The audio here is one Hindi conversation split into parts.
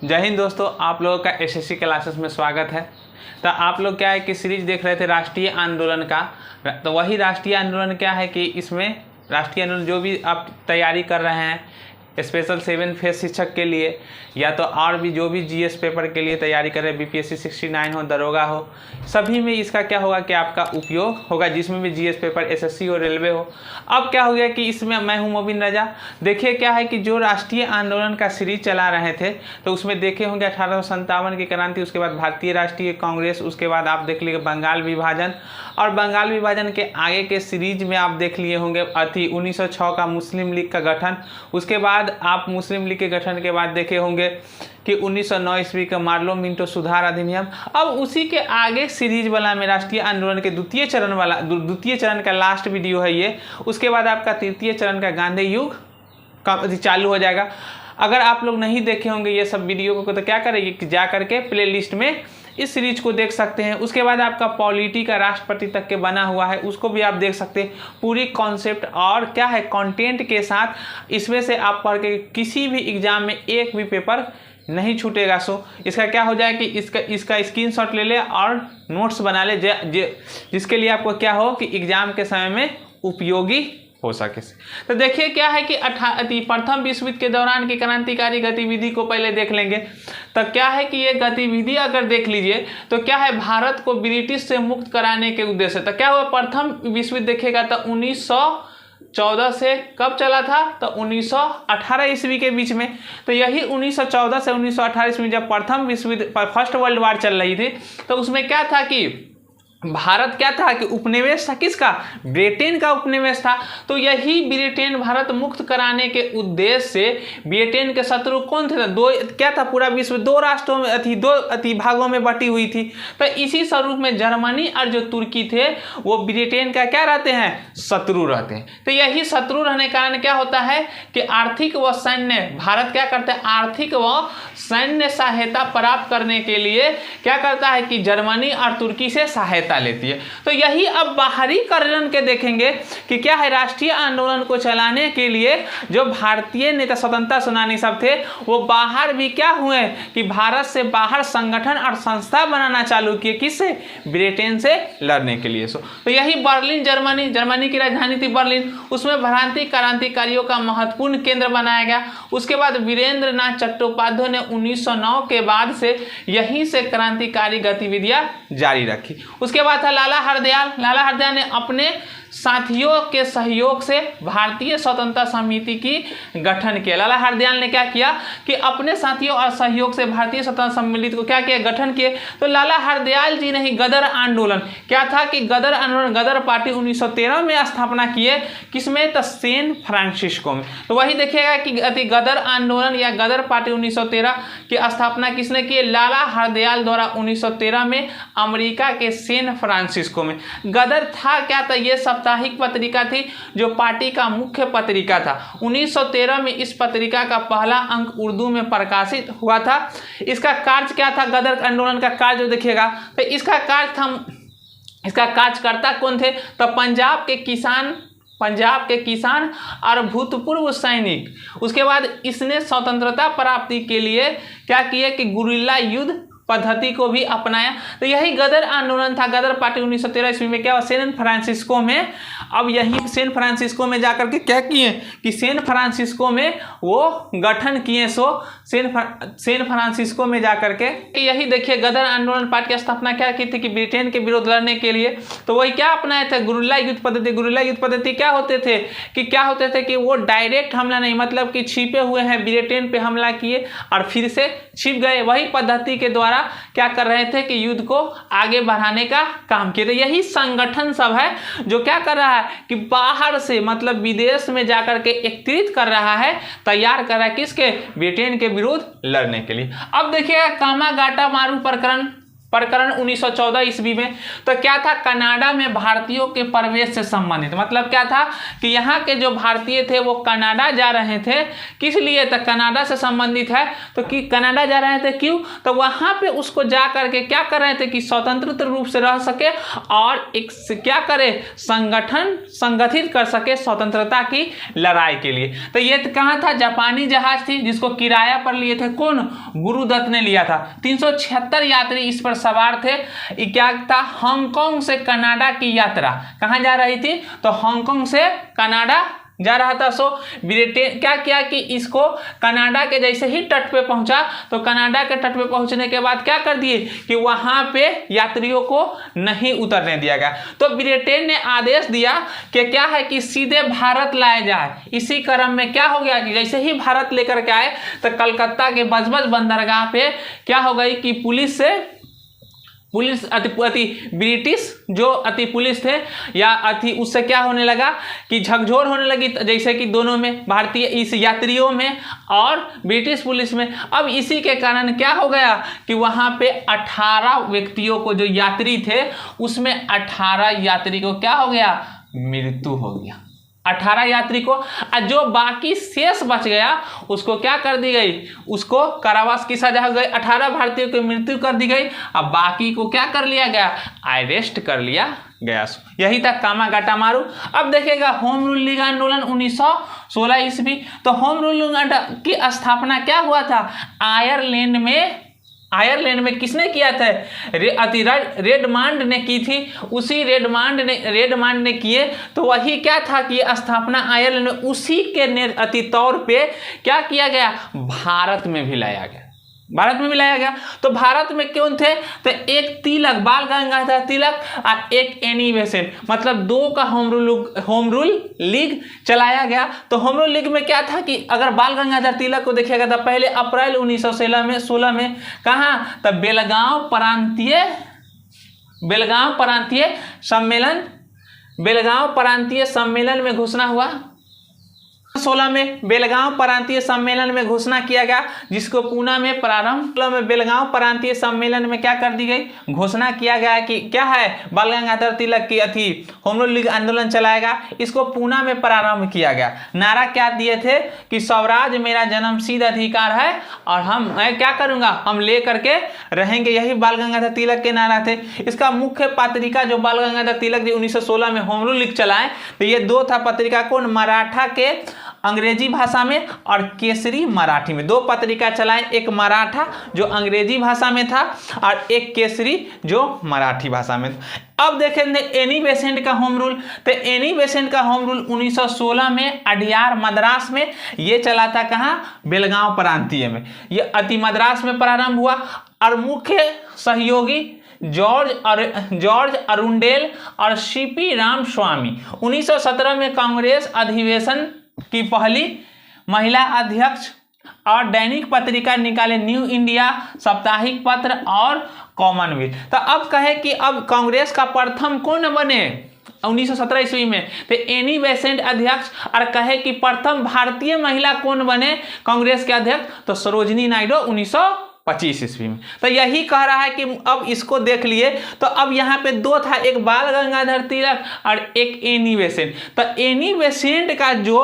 जय हिंद दोस्तों, आप लोगों का एसएससी क्लासेस में स्वागत है। तो आप लोग क्या है कि सीरीज देख रहे थे राष्ट्रीय आंदोलन का। तो वही राष्ट्रीय आंदोलन क्या है कि इसमें राष्ट्रीय आंदोलन जो भी आप तैयारी कर रहे हैं स्पेशल 7 फेज शिक्षक के लिए, या तो और भी जो भी जीएस पेपर के लिए तैयारी कर रहे हैं, बीपीएससी 69 हो, दरोगा हो, सभी में इसका क्या होगा कि आपका उपयोग होगा, जिसमें भी जीएस पेपर एसएससी हो, रेलवे हो। अब क्या हो गया कि इसमें मैं हूं मोबिन रजा। देखिए क्या है कि जो राष्ट्रीय आंदोलन का सीरीज चला रहे थे तो उसमें देखे होंगे 1857 की क्रांति, उसके बाद भारतीय राष्ट्रीय कांग्रेस, उसके बाद आप देख लीजिए बंगाल विभाजन, और बंगाल विभाजन के आगे के सीरीज में आप देख लिए होंगे 1906 का मुस्लिम लीग का गठन। उसके बाद आप मुस्लिम लीग के गठन के बाद देखे होंगे कि 1909 ईस्वी का मार्लो मिंटो सुधार अधिनियम। अब उसी के आगे सीरीज वाला में राष्ट्रीय आंदोलन के द्वितीय चरण का लास्ट वीडियो है ये। उसके बाद आपका तृतीय चरण का गांधी युग का चालू हो जाएगा। अगर आप लोग नहीं देखे होंगे ये सब वीडियो को तो क्या करेंगे कि जा करके प्ले लिस्ट में इस सीरीज को देख सकते हैं। उसके बाद आपका पॉलिटी का राष्ट्रपति तक के बना हुआ है, उसको भी आप देख सकते हैं, पूरी कॉन्सेप्ट और क्या है कंटेंट के साथ। इसमें से आप पढ़ के किसी भी एग्जाम में एक भी पेपर नहीं छूटेगा। सो इसका क्या हो जाए कि इसका स्क्रीनशॉट ले ले और नोट्स बना ले, जिसके लिए आपको क्या हो कि एग्जाम के समय में उपयोगी हो सके। तो देखिए क्या है कि प्रथम विश्व युद्ध के दौरान की क्रांतिकारी गतिविधि को पहले देख लेंगे। तो क्या है कि ये गतिविधि अगर देख लीजिए तो क्या है, भारत को ब्रिटिश से मुक्त कराने के उद्देश्य। तो क्या हुआ, प्रथम विश्व युद्ध देखेगा तो 1914 से कब चला था, तो 1918 ईस्वी के बीच में। तो यही 1914 से 1918 ईस्वी जब प्रथम विश्व युद्ध फर्स्ट वर्ल्ड वार चल रही थी, तो उसमें क्या था कि भारत क्या था कि उपनिवेश था, किसका, ब्रिटेन का उपनिवेश था। तो यही ब्रिटेन भारत मुक्त कराने के उद्देश्य से ब्रिटेन के शत्रु कौन थे, दो क्या था, पूरा विश्व दो राष्ट्रों में दो भागों में बटी हुई थी। तो इसी स्वरूप में जर्मनी और जो तुर्की थे वो ब्रिटेन का क्या रहते हैं, शत्रु रहते हैं। तो यही शत्रु रहने के कारण क्या होता है कि आर्थिक व सैन्य, भारत क्या करता है, आर्थिक व सैन्य सहायता प्राप्त करने के लिए क्या करता है कि जर्मनी और तुर्की से सहायता लेती है। तो यही अब बाहरी कारण के देखेंगे कि क्या है, राष्ट्रीय आंदोलन को चलाने के लिए जो भारतीय नेता स्वतंत्रता सेनानी सब थे वो बाहर भी क्या हुए कि भारत से बाहर संगठन और संस्था बनाना चालू किए, किससे, ब्रिटेन से लड़ने के लिए। तो यही बर्लिन, जर्मनी की राजधानी थी बर्लिन, उसमें भारतीय क्रांतिकारियों का महत्वपूर्ण केंद्र बनाया गया। उसके बाद वीरेंद्र नाथ चट्टोपाध्याय ने 1909 के बाद से यहीं से क्रांतिकारी गतिविधियां जारी रखी। उसके बाद था लाला हरदयाल ने अपने साथियों के सहयोग से भारतीय स्वतंत्रता समिति की गठन किया। लाला हरदयाल ने क्या किया कि अपने साथियों और सहयोग से भारतीय स्वतंत्रता समिति को क्या किया, गठन किए। तो लाला हरदयाल जी ने ही गदर आंदोलन क्या था कि गदर आंदोलन, गदर पार्टी 1913 में स्थापना किए, किसमें, तो सैन फ्रांसिस्को में। तो वही देखिएगा कि गदर आंदोलन या गदर पार्टी 1913 की स्थापना किसने की, लाला हरदयाल द्वारा 1913 में अमेरिका के सैन फ्रांसिस्को में। गदर था क्या था, ये साप्ताहिक पत्रिका थी जो पार्टी का मुख्य पत्रिका था। 1913 में इस पत्रिका का पहला अंक उर्दू में प्रकाशित हुआ था। इसका कार्य क्या था, गदर आंदोलन का कार्य जो देखिएगा तो इसका कार्य था, इसका कार्यकर्ता कौन थे, तो पंजाब के किसान और भूतपूर्व सैनिक। उसके बाद इसने स्वतंत्रता प्राप्ति के लिए क्या किए कि गुरिल्ला युद्ध पद्धति को भी अपनाया। तो यही गदर आंदोलन था। गदर पार्टी 1913 ईस्वी में क्या हुआ, सैन फ्रांसिस्को में। अब यही सैन फ्रांसिस्को में जाकर के क्या किए कि सैन फ्रांसिस्को में वो गठन किए। सो सैन फ्रांसिस्को में जाकर के यही देखिए गदर आंदोलन पार्टी की स्थापना क्या की थी कि ब्रिटेन के विरोध लड़ने के लिए। तो वही क्या अपनाए थे, गुरिल्ला युद्ध पद्धति। गुरिल्ला युद्ध पद्धति क्या होते थे कि वो डायरेक्ट हमला नहीं, मतलब कि छिपे हुए हैं, ब्रिटेन पे हमला किए और फिर से छिप गए। वही पद्धति के द्वारा क्या कर रहे थे कि युद्ध को आगे बढ़ाने का काम किए। तो यही संगठन सब है जो क्या कर रहा है कि बाहर से, मतलब विदेश में जाकर के एकत्रित कर रहा है, तैयार कर रहा है, किसके, ब्रिटेन के विरुद्ध लड़ने के लिए। अब देखिएगा कामागाटा मारू प्रकरण प्रकरण 1914 ईस्वी में। तो क्या था, कनाडा में भारतीयों के प्रवेश से संबंधित, मतलब क्या था कि यहाँ के जो भारतीय थे वो कनाडा जा रहे थे, किस लिए, तो कनाडा से संबंधित है। तो कि कनाडा जा रहे थे क्यों, तो वहाँ पे उसको जा करके क्या कर रहे थे कि स्वतंत्र रूप से रह सके और एक क्या करे, संगठन संगठित कर सके स्वतंत्रता की लड़ाई के लिए। तो ये कहाँ था, जापानी जहाज थी जिसको किराया पर लिए थे, कौन, गुरुदत्त ने लिया था। 376 यात्री इस पर सवार थे। क्या था, हांगकांग से कनाडा की यात्रा, कहाँ जा रही थी, तो हांगकांग से कनाडा जा रहा था। सो ब्रिटेन क्या किया कि इसको कनाडा के जैसे ही तट पे पहुंचा, तो कनाडा के तट पे पहुंचने के बाद क्या कर दिए कि वहां पे यात्रियों को नहीं उतरने दिया गया। तो ब्रिटेन ने आदेश दिया कि क्या है कि सीधे भारत लाया जाए। इसी क्रम में क्या हो गया कि जैसे ही भारत लेकर के आए तो कलकत्ता के बजबज बंदरगाह पे क्या हो गई कि पुलिस अति ब्रिटिश जो अति पुलिस थे या अति, उससे क्या होने लगा कि झकझोर होने लगी, जैसे कि दोनों में, भारतीय इस यात्रियों में और ब्रिटिश पुलिस में। अब इसी के कारण क्या हो गया कि वहाँ पे 18 व्यक्तियों को, जो यात्री थे उसमें 18 यात्री को क्या हो गया, मृत्यु हो गया, 18 यात्री को। और जो बाकी शेष बच गया उसको क्या कर दी गई, उसको कारावास की सजा हो गई। 18 भारतीयों की मृत्यु कर दी गई। अब बाकी को क्या कर लिया गया, अरेस्ट कर लिया गया। यही था कामागाटामारू। अब देखिएगा होम रूल लीग आंदोलन 1916 ईस्वी। तो होम रूल की स्थापना क्या हुआ था, आयरलैंड में किसने किया था, रेडमांड ने की थी। उसी रेडमांड ने किए। तो वही क्या था कि स्थापना आयरलैंड में, उसी के तौर पे क्या किया गया, भारत में भी लाया गया। तो भारत में कौन थे, तो एक तिलक, बाल गंगाधर तिलक और एक एनी बेसेंट, मतलब दो का होम रूल लीग चलाया गया। तो होम रूल लीग में क्या था कि अगर बाल गंगाधर तिलक को देखिएगा तो पहले अप्रैल 1916 में कहाँ, तो बेलगांव प्रांतीय सम्मेलन में घोषणा हुआ। 16 में बेलगांव प्रांतीय सम्मेलन में घोषणा किया गया, जिसको पूना में प्रारंभ में बेलगांव प्रांतीय सम्मेलन में क्या कर दी गई, घोषणा किया गया कि क्या है, बाल गंगाधर तिलक की होम रूल लीग आंदोलन चलाएगा। इसको पूना में प्रारंभ किया गया। नारा क्या दिए थे कि स्वराज मेरा जन्मसिद्ध अधिकार है और मैं क्या करूंगा, हम ले करके रहेंगे। यही बाल गंगाधर तिलक के नारा थे। इसका मुख्य पत्रिका जो बाल गंगाधर तिलक जी 1916 में होम रूल लीग चलाए, तो ये दो था पत्रिका, कौन, मराठा के अंग्रेजी भाषा में और केसरी मराठी में। दो पत्रिका चलाए, एक मराठा जो अंग्रेजी भाषा में था और एक केसरी जो मराठी भाषा में था। अब देखेंगे एनी बेसेंट का होम रूल। तो एनी बेसेंट का होम रूल 1916 में अडियार मद्रास में ये चला था। कहाँ, बेलगांव प्रांतीय में। ये अति मद्रास में प्रारंभ हुआ और मुख्य सहयोगी जॉर्ज अरुंडेल और सीपी रामस्वामी। 1917 में कांग्रेस अधिवेशन की पहली महिला अध्यक्ष और दैनिक पत्रिका निकाले, न्यू इंडिया, साप्ताहिक पत्र और कॉमनवेल्थ। तो अब कहे कि अब कांग्रेस का प्रथम कौन बने 1917 ईस्वी में, तो एनी बेसेंट अध्यक्ष। और कहे कि प्रथम भारतीय महिला कौन बने कांग्रेस के अध्यक्ष, तो सरोजिनी नायडू 1925 ईस्वी में। तो यही कह रहा है कि अब इसको देख लिए। तो अब यहाँ पे दो था, एक बाल गंगाधर तिलक और एक एनी बेसेंट। तो एनी बेसेंट का जो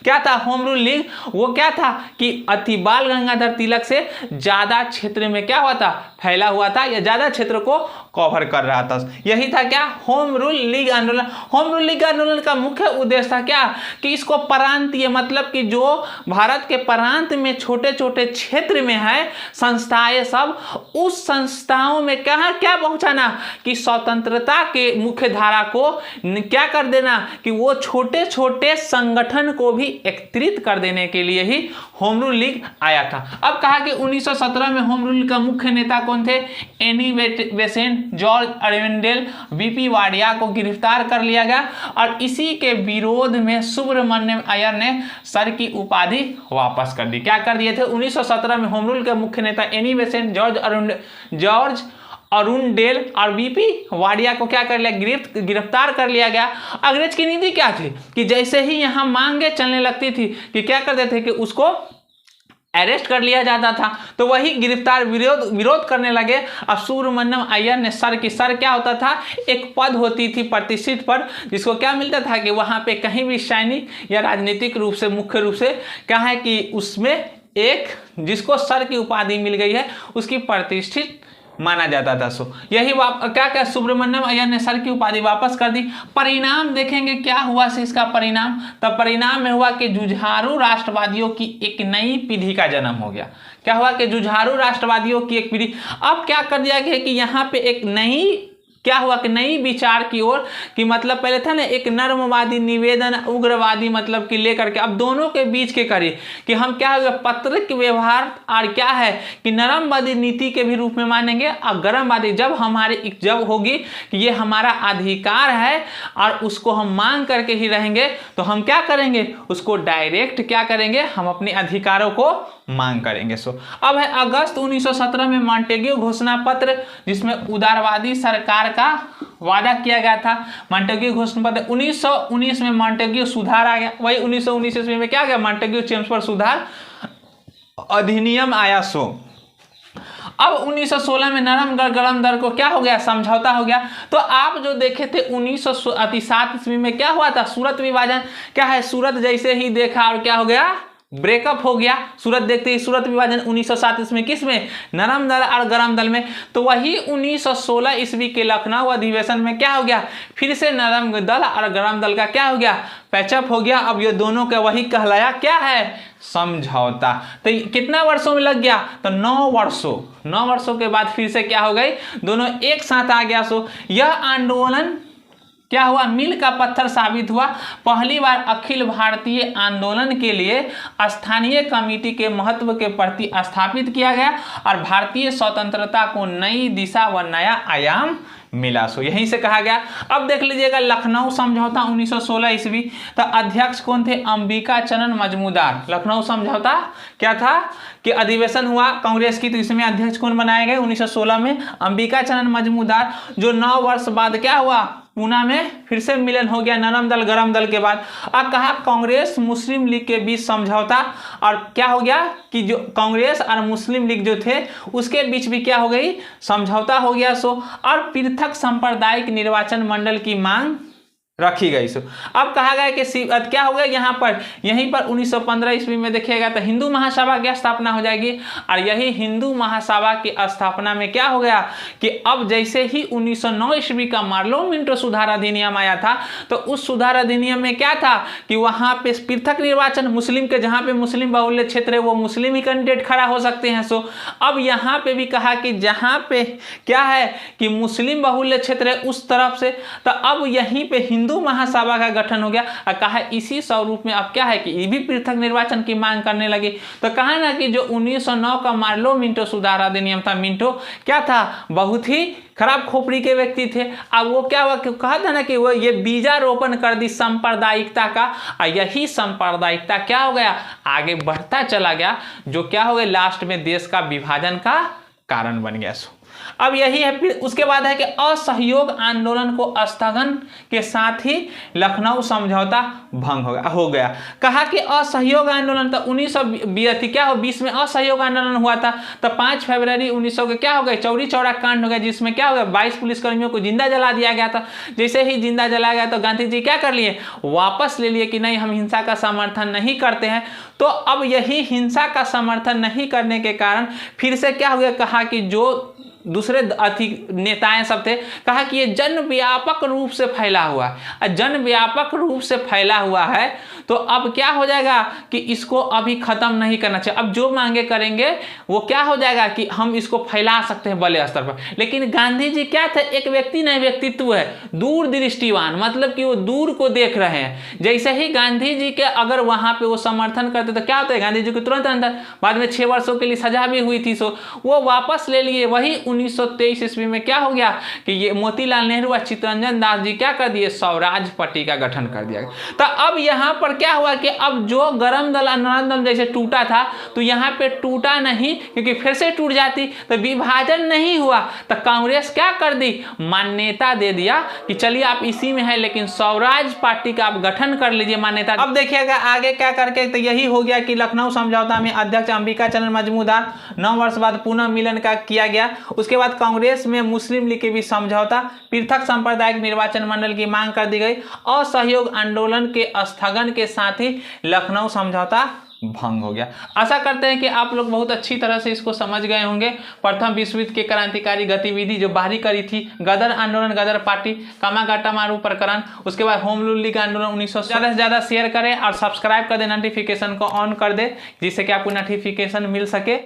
क्या था होम रूल लीग, वो क्या था कि अति बाल गंगाधर तिलक से ज्यादा क्षेत्र में क्या हुआ था, फैला हुआ था या ज्यादा क्षेत्र को कवर कर रहा था। यही था क्या, होम रूल लीग आंदोलन। होम रूल लीग आंदोलन का मुख्य उद्देश्य था क्या कि इसको प्रांतीय, मतलब कि जो भारत के प्रांत में छोटे छोटे क्षेत्र में है संस्थाएं सब, उस संस्थाओं में क्या पहुंचाना कि स्वतंत्रता के मुख्य धारा को क्या कर देना कि वो छोटे छोटे संगठन को भी एकत्रित कर देने के लिए ही होम रूल लीग आया था। अब कहा कि 1917 में होम रूल का मुख्य नेता कौन थे, Annie Besant, George Arundale, BP Wadia को गिरफ्तार कर लिया गया और इसी के विरोध में सुब्रमण्यम अय्यर ने सर की उपाधि वापस कर दी। क्या कर दिए थे 1917 में होम रूल के मुख्य नेता एनी बेसेंट, जॉर्ज अरुंडेल और बीपी वाडिया को क्या कर लिया, गिरफ्तार कर लिया गया। अंग्रेज की नीति क्या थी कि जैसे ही यहाँ मांगे चलने लगती थी कि क्या करते थे कि उसको अरेस्ट कर लिया जाता था। तो वही गिरफ्तार विरोध करने लगे। अब सुब्रमण्यम अय्यर ने सर क्या होता था, एक पद होती थी प्रतिष्ठित पद, जिसको क्या मिलता था कि वहां पे कहीं भी सैनिक या राजनीतिक रूप से मुख्य रूप से क्या है कि उसमें एक जिसको सर की उपाधि मिल गई है उसकी प्रतिष्ठित माना जाता था। सो यही क्या सुब्रमण्यम अय्यर ने सर की उपाधि वापस कर दी। परिणाम देखेंगे क्या हुआ से इसका परिणाम, तब परिणाम में हुआ कि जुझारू राष्ट्रवादियों की एक नई पीढ़ी का जन्म हो गया। क्या हुआ कि जुझारू राष्ट्रवादियों की एक पीढ़ी, अब क्या कर दिया गया कि यहाँ पे एक नई क्या हुआ कि नई विचार की ओर, कि मतलब पहले था ना एक नर्मवादी निवेदन उग्रवादी मतलब कि लेकर के, अब दोनों के बीच के करिए कि हम क्या हुआ पत्रिक व्यवहार और क्या है कि नरमवादी नीति के भी रूप में मानेंगे, और गर्मवादी जब होगी कि ये हमारा अधिकार है और उसको हम मांग करके ही रहेंगे, तो हम क्या करेंगे उसको डायरेक्ट क्या करेंगे, हम अपने अधिकारों को मांग करेंगे। सो अब है अगस्त 1917 में मॉन्टेग्यू घोषणा पत्र, जिसमें उदारवादी सरकार का वादा किया गया था। मॉन्टेग्यू घोषणा पत्र 1919 में मॉन्टेग्यू सुधार आ गया। वही 1919 ईस्वी में क्या गया, मॉन्टेग्यू चेम्सफोर्ड सुधार अधिनियम आया। सो अब 1916 में नरम दर गरम दर को क्या हो गया, समझौता हो गया। तो आप जो देखे थे 1907 ईस्वी में क्या हुआ था, सूरत विभाजन, क्या है सूरत जैसे ही देखा और क्या हो गया, ब्रेकअप हो गया। सूरत देखते ही सूरत विभाजन 1907 ईस्वी में किस में, नरम दल और गरम दल में। तो वही 1916 ईस्वी के लखनऊ अधिवेशन में क्या हो गया, फिर से नरम दल और गरम दल का क्या हो गया, पैचअप हो गया। अब ये दोनों का वही कहलाया क्या है, समझौता। तो कितना वर्षों में लग गया, तो 9 वर्षों के बाद फिर से क्या हो गई, दोनों एक साथ आ गया। सो यह आंदोलन क्या हुआ, मील का पत्थर साबित हुआ। पहली बार अखिल भारतीय आंदोलन के लिए स्थानीय कमेटी के महत्व के प्रति स्थापित किया गया और भारतीय स्वतंत्रता को नई दिशा व नया आयाम मिला। सो यहीं से कहा गया। अब देख लीजिएगा लखनऊ समझौता 1916 ईस्वी, तो अध्यक्ष कौन थे, अंबिका चरण मजमूदार। लखनऊ समझौता क्या था कि अधिवेशन हुआ कांग्रेस की, तो इसमें अध्यक्ष कौन बनाए गए 1916 में, अंबिका चरण मजमूदार। जो 9 वर्ष बाद क्या हुआ, पूना में फिर से मिलन हो गया नरम दल गरम दल के बाद। अब कहा कांग्रेस मुस्लिम लीग के बीच समझौता, और क्या हो गया कि जो कांग्रेस और मुस्लिम लीग जो थे उसके बीच भी क्या हो गई, समझौता हो गया। सो और पृथक सांप्रदायिक निर्वाचन मंडल की मांग रखी गई। सो अब कहा गया कि क्या हो गया यहाँ पर, यहीं पर 1915 ईस्वी में देखिएगा तो हिंदू महासभा की स्थापना हो जाएगी। और यही हिंदू महासभा की स्थापना में क्या हो गया कि अब जैसे ही 1909 ईस्वी का मार्लो मिंटो सुधार अधिनियम आया था, तो उस सुधार अधिनियम में क्या था कि वहां पे पृथक निर्वाचन, मुस्लिम के जहां पे मुस्लिम बाहुल्य क्षेत्र है वो मुस्लिम ही कैंडिडेट खड़ा हो सकते हैं। सो अब यहाँ पे भी कहा कि जहां पे क्या है कि मुस्लिम बाहुल्य क्षेत्र है उस तरफ से, तो अब यहीं पे हिंदू महासभा का गठन हो गया। और कहा इसी स्वरूप में अब क्या है कि ये भी पृथक निर्वाचन की मांग करने लगे। तो कहा ना कि जो 1909 का मार्लो मिंटो सुधार अधिनियम था, मिंटो क्या था, बहुत ही खराब खोपड़ी के व्यक्ति थे। अब वो क्या हुआ, कहा था ना कि वो ये बीजारोपण कर दी सांप्रदायिकता का, और यही सांप्रदायिकता क्या हो गया, आगे बढ़ता चला गया, जो क्या हो गया लास्ट में देश का विभाजन का कारण बन गया। अब यही है। फिर उसके बाद है कि असहयोग आंदोलन को स्थगन के साथ ही लखनऊ समझौता भंग हो गया। कहा कि असहयोग आंदोलन, तो 1920 में असहयोग आंदोलन हुआ था। तो 5 फरवरी 1900 के क्या हो गए, चौरी चौरा कांड हो गया, जिसमें क्या हो गया 22 पुलिसकर्मियों को जिंदा जला दिया गया था। जैसे ही जिंदा जलाया गया तो गांधी जी क्या कर लिए, वापस ले लिए कि नहीं हम हिंसा का समर्थन नहीं करते हैं। तो अब यही हिंसा का समर्थन नहीं करने के कारण फिर से क्या हो गया, कहा कि जो दूसरे नेताएं सब थे, कहा कि ये जन व्यापक रूप से फैला हुआ है, जन व्यापक रूप से फैला हुआ है, तो अब क्या हो जाएगा कि इसको अभी खत्म नहीं करना चाहिए। अब जो मांगे करेंगे वो क्या हो जाएगा कि हम इसको फैला सकते हैं बड़े स्तर पर। लेकिन गांधी जी क्या थे, एक व्यक्ति नहीं व्यक्तित्व है, दूरदृष्टिवान, मतलब कि वो दूर को देख रहे हैं। जैसे ही गांधी जी के अगर वहां पे वो समर्थन करते तो क्या होता है, गांधी जी को तुरंत अंदर, बाद में 6 वर्षों के लिए सजा भी हुई थी। सो वो वापस ले लिए। वही 1923 ईस्वी में क्या हो गया कि ये मोतीलाल नेहरू और चित्तरंजन दास जी क्या कर दिए, स्वराज पार्टी का गठन कर दिया। तो अब यहाँ पर क्या हुआ कि अब जो गरम दल और नरम दल जैसे टूटा था, तो यहाँ पे टूटा नहीं, क्योंकि फिर से टूट जाती तो विभाजन नहीं हुआ। तो कांग्रेस क्या कर दी, मान्यता दे दिया कि चलिए आप इसी में है, लेकिन स्वराज पार्टी का आप गठन कर लीजिए, मान्यता। अब देखिएगा आगे क्या करके, तो यही हो गया कि लखनऊ समझौता में अध्यक्ष अंबिका चंद्र मजमूदार 9 वर्ष बाद पुनः मिलन का किया गया। उसके बाद कांग्रेस में मुस्लिम लीग के बीच समझौता, पृथक सांप्रदायिक निर्वाचन मंडल की मांग कर दी गई, असहयोग आंदोलन के स्थगन के साथ ही लखनऊ समझौता भंग हो गया। आशा करते हैं कि आप लोग बहुत अच्छी तरह से इसको समझ गए होंगे। प्रथम विश्व युद्ध के क्रांतिकारी गतिविधि जो बाहरी करी थी, गदर आंदोलन, गदर पार्टी, कामागाटा मारू प्रकरण, उसके बाद होम रूल लीग आंदोलन 1900। ज़्यादा से ज़्यादा शेयर करें और सब्सक्राइब कर दे, नोटिफिकेशन को ऑन कर दे, जिससे कि आपको नोटिफिकेशन मिल सके।